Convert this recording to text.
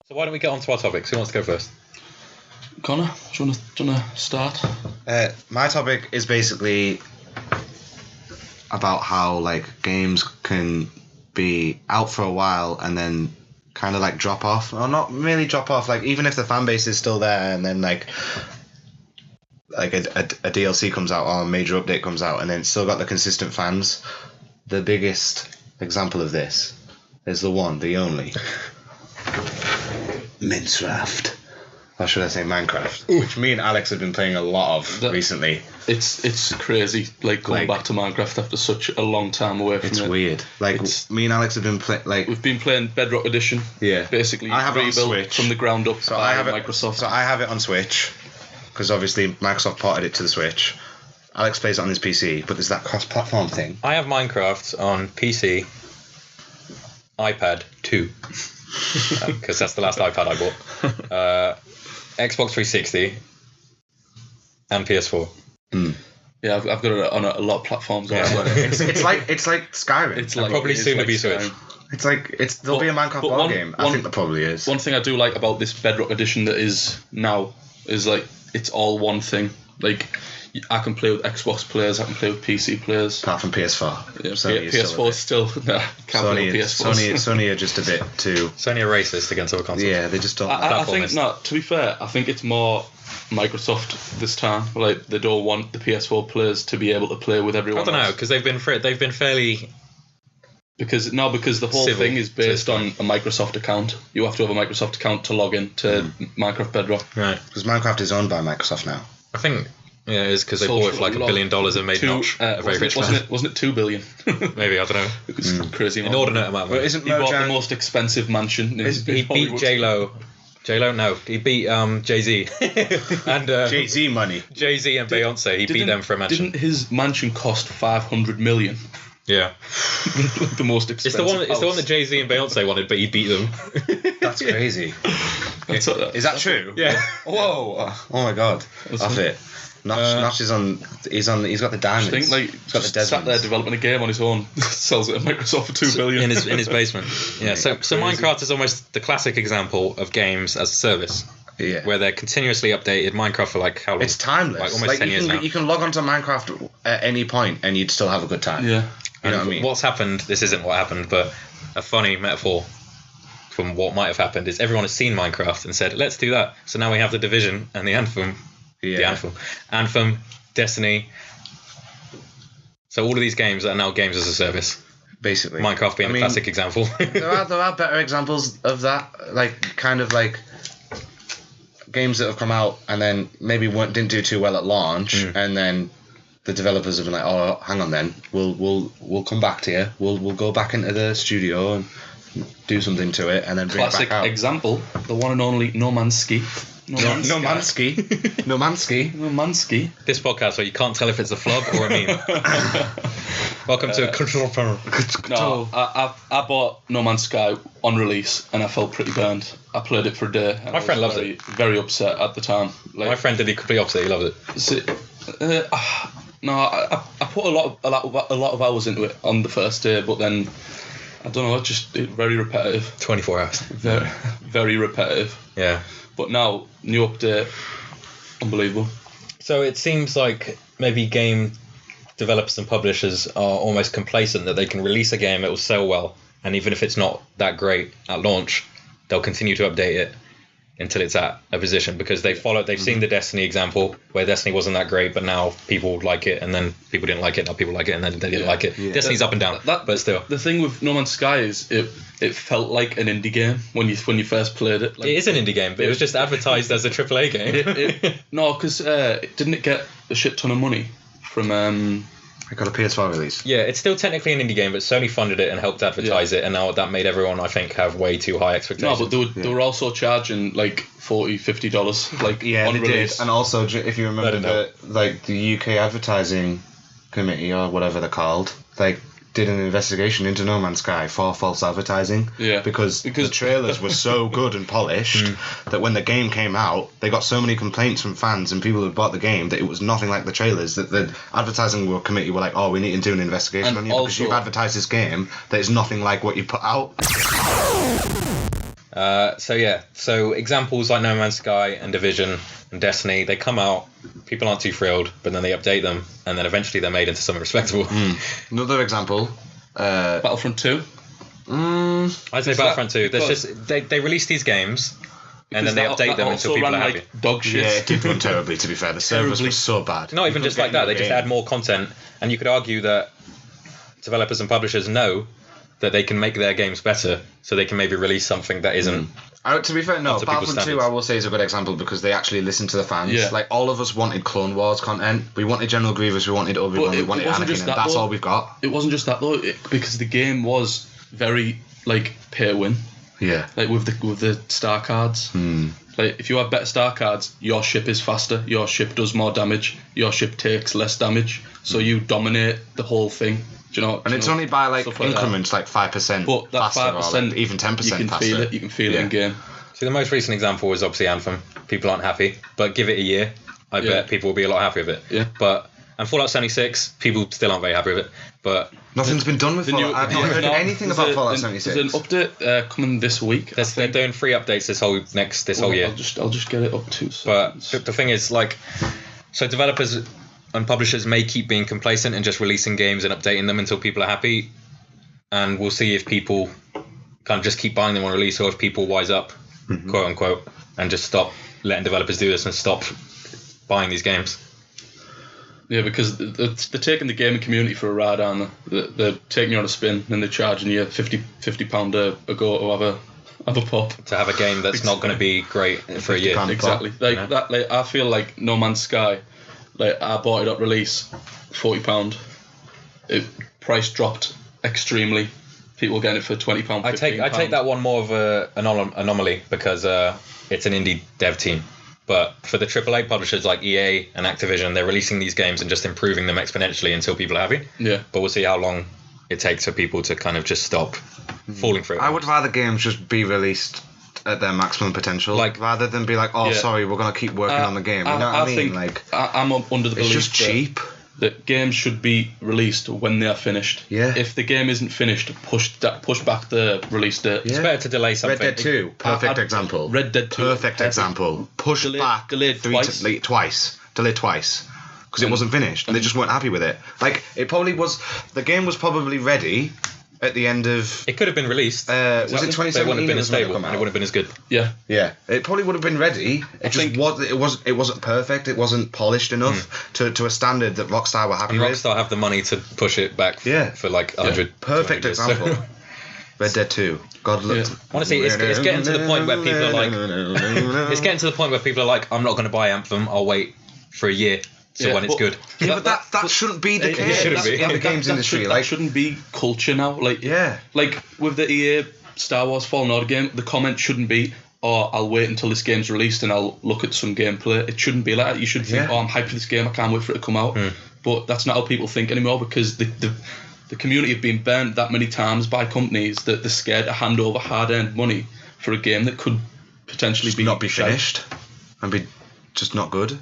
So why don't we get on to our topics? Who wants to go first? Connor, do you want to start? My topic is basically about how like games can be out for a while and then kind of like drop off, or not really drop off. Like even if the fan base is still there, and then like a DLC comes out or a major update comes out, and then it's still got the consistent fans. The biggest example of this is the only Minecraft. Or should I say Minecraft? Which me and Alex have been playing a lot of recently. It's crazy, like going back to Minecraft after such a long time away from it. It's weird. Like me and Alex have been we've been playing Bedrock Edition. Yeah. Basically, I have it on rebuilt Switch from the ground up so by I have Microsoft. So I have it on Switch because obviously Microsoft ported it to the Switch. Alex plays it on his PC, but there's that cross-platform thing. I have Minecraft on PC, iPad 2, because that's the last iPad I bought. Xbox 360 and PS4. Yeah, I've got it on a lot of platforms. Yeah. it's like Skyrim. It's like probably soon to be Switch. There'll be a Minecraft ball game. I think there probably is. One thing I do like about this Bedrock Edition that is now is like it's all one thing. Like I can play with Xbox players, I can play with PC players. Apart from PS4. Yeah, PS4 is still Sony are just a bit too. Sony are racist against other consoles. Yeah, they just don't. I think to be fair, I think it's more Microsoft this time. Like they don't want the PS4 players to be able to play with everyone. I don't know, because they've been fairly. Because the whole thing is based on a Microsoft account. You have to have a Microsoft account to log in to Minecraft Bedrock. Right. Because Minecraft is owned by Microsoft now. I think it is because they bought it for like $1 billion and made Notch a very rich man. Wasn't it $2 billion? Maybe, I don't know. It was crazy. Inordinate amount. Well, isn't he bought the most expensive mansion. He beat J-Lo. J-Lo? No. He beat Jay-Z. And Jay-Z money. Jay-Z and Beyonce. He beat them for a mansion. Didn't his mansion cost $500 million? Yeah. Like the most expensive It's the one that Jay-Z and Beyonce wanted, but he beat them. That's crazy. Is that true? Yeah. Whoa. Oh my god. Off it. Notch is on. He's got the diamonds. I think he's got the sat there developing a game on his own. Sells it at Microsoft for $2 billion in his basement. Yeah. So Minecraft is almost the classic example of games as a service. Yeah. Where they're continuously updated. Minecraft for like how long? It's timeless. Like almost 10 years now. You can log onto Minecraft at any point and you'd still have a good time. Yeah. You know what I mean? What's happened? This isn't what happened, but a funny metaphor from what might have happened is everyone has seen Minecraft and said, let's do that. So now we have the Division and the Anthem. Yeah. The Anthem, Destiny. So all of these games are now games as a service. Basically. Minecraft being a classic example. there are better examples of that. Like, kind of like games that have come out and then maybe didn't do too well at launch, and then the developers have been like, oh, hang on then, we'll come back to you. We'll go back into the studio and do something to it and then bring it back out. Classic example, the one and only No Man's Sky. No Mansky. This podcast where you can't tell if it's a flub or a meme. Welcome to Control Panel. No, I bought No Man's Sky on release and I felt pretty burned. I played it for a day. My friend loves it. Very upset at the time. Like, my friend did the complete opposite. He loved it. No, I put a lot of hours into it on the first day, but then I don't know. It's very repetitive. 24 hours. Very, very repetitive. Yeah. But now, new update, unbelievable. So it seems like maybe game developers and publishers are almost complacent that they can release a game that will sell well, and even if it's not that great at launch, they'll continue to update it until it's at a position, because they've seen the Destiny example where Destiny wasn't that great, but now people like it, and then people didn't like it, now people like it, and then they didn't like it. Yeah. Destiny's up and down, but still. The thing with No Man's Sky is it felt like an indie game when you first played it. Like, it is an indie game, but it was just advertised as a AAA game. No, because didn't it get a shit ton of money from... It got a PS4 release. Yeah, it's still technically an indie game, but Sony funded it and helped advertise it, and now that made everyone, I think, have way too high expectations. No, but they were also charging like $40, $50, like on release. Did. And also, if you remember the UK Advertising Committee or whatever they're called, like did an investigation into No Man's Sky for false advertising. Yeah. Because the trailers were so good and polished that when the game came out, they got so many complaints from fans and people who bought the game that it was nothing like the trailers, that the advertising committee were like, oh, we need to do an investigation on you because you've advertised this game that is nothing like what you put out. So examples like No Man's Sky and Division and Destiny, they come out, people aren't too thrilled, but then they update them, and then eventually they're made into something respectable. Another example. Battlefront 2. I'd say Battlefront 2. There's just they release these games, and then they update them until people are happy. Like dog shit. Yeah, it did run terribly, to be fair. The servers were so bad. Not even just like that, they just add more content, and you could argue that developers and publishers know that they can make their games better, so they can maybe release something that isn't. To be fair, no, Battlefront 2 I will say is a good example because they actually listened to the fans. Yeah. Like, all of us wanted Clone Wars content. We wanted General Grievous, we wanted Obi-Wan, we wanted Anakin, and that's all we've got. It wasn't just that though, because the game was very like pay to win. Yeah. Like with the star cards. Like if you have better star cards, your ship is faster, your ship does more damage, your ship takes less damage, so you dominate the whole thing. Do you know? And it's only by like increments, like 5% but that faster 5%, or like even 10% you can faster. feel it. You can feel it in game. So the most recent example is obviously Anthem. People aren't happy, but give it a year, I bet people will be a lot happier with it. Yeah. And Fallout 76, people still aren't very happy with it. But nothing's been done with Fallout. I've not heard anything about Fallout 76. There's an update coming this week. they're doing 3 updates this whole year. I'll just get it up too. But the thing is, like, so developers and publishers may keep being complacent and just releasing games and updating them until people are happy, and we'll see if people kind of just keep buying them on release, or if people wise up, quote unquote, and just stop letting developers do this and stop buying these games. Yeah, because they're taking the gaming community for a ride, aren't they? They're taking you on a spin and they're charging you £50 a go to have a pop. To have a game that's not going to be great for a year. Exactly. That. Like I feel like No Man's Sky. Like I bought it at release, £40. Price dropped extremely. People getting it for £20. I take that one more of an anomaly because it's an indie dev team. But for the AAA publishers like EA and Activision, they're releasing these games and just improving them exponentially until people are happy. Yeah. But we'll see how long it takes for people to kind of just stop falling for it. I would rather games just be released at their maximum potential, like, rather than be like, sorry, we're going to keep working on the game. You know what I mean? Think like, I'm under the belief it's just cheap. That games should be released when they are finished. Yeah. If the game isn't finished, push back the release date. It's better to delay something. Red Dead 2, perfect example. Red Dead 2, perfect example. Push back delayed twice. Delayed twice. Because it wasn't finished, and they just weren't happy with it. Like, the game was probably ready at the end of... It could have been released. Was it 2017? It wouldn't have been as stable, and it wouldn't have been as good. Yeah. Yeah. It probably would have been ready. It wasn't perfect. It wasn't polished enough to a standard that Rockstar were happy with. Rockstar have the money to push it back for like 100. Perfect example. So. Red Dead 2. God look. Honestly, it's getting to the point where people are like... It's getting to the point where people are like, I'm not going to buy Anthem. I'll wait for a year. So when it's good. Yeah, but that shouldn't be the case. It shouldn't be. In the games industry. That shouldn't be culture now. Like, like with the EA Star Wars Fallen Order game, the comment shouldn't be, I'll wait until this game's released and I'll look at some gameplay. It shouldn't be like that. You should think, I'm hyped for this game, I can't wait for it to come out. But that's not how people think anymore, because the community have been burnt that many times by companies that they're scared to hand over hard-earned money for a game that could potentially not be finished and be just not good.